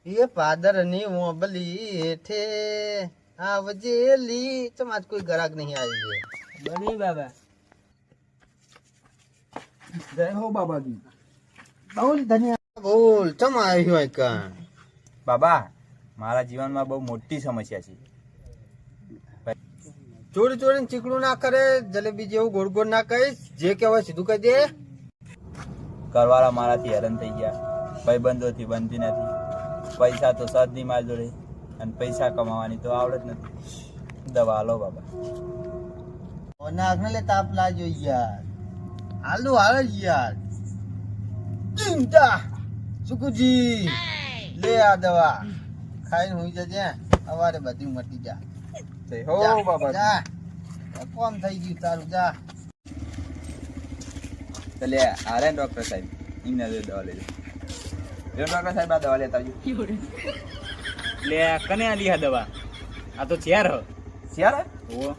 એ પાદરની ઓબલી હેઠે આવજેલી તમાર કોઈ ગરાક નહીં આવી છે બની બાબા જય હો બાબાજી. બોલ ધન્યા બોલ ચમ આવ્યો હોય કાં બાબા મારા જીવનમાં બહુ મોટી સમસ્યા છે. ચોરી ચોરીને ચીકણું ના કરે, જલેબી જેવું ગોળ ગોળ ના કહીશ, જે કહેવાય સીધું કહી દે. ઘરવાળા મારાથી હેરાન થઈ ગયા, ભાઈબંધોથી બનતી નથી, પૈસા તો સદ નહીં મારી જોડે, અને પૈસા કમાવાની તો આવડત નથી. દવા હાલો બાબા. નાખને લે તાપ લાજો યાર, હાલો હાલ યાર. ચિંતા સુકુજી લે આ દવા ખાઈને હોઈ જજે, સવારે બધી મટી જા. જય હો બાબા. જા કોમ થઈ ગયું તારું, જા. એટલે આરે ડોક્ટર સાહેબ એમને દવા લેજો. ડોક્ટર સાહેબ આ દવા લેતા આવજો. લે કને આલી આ દવા? આ તો ચેર હ શિયાળ ઓ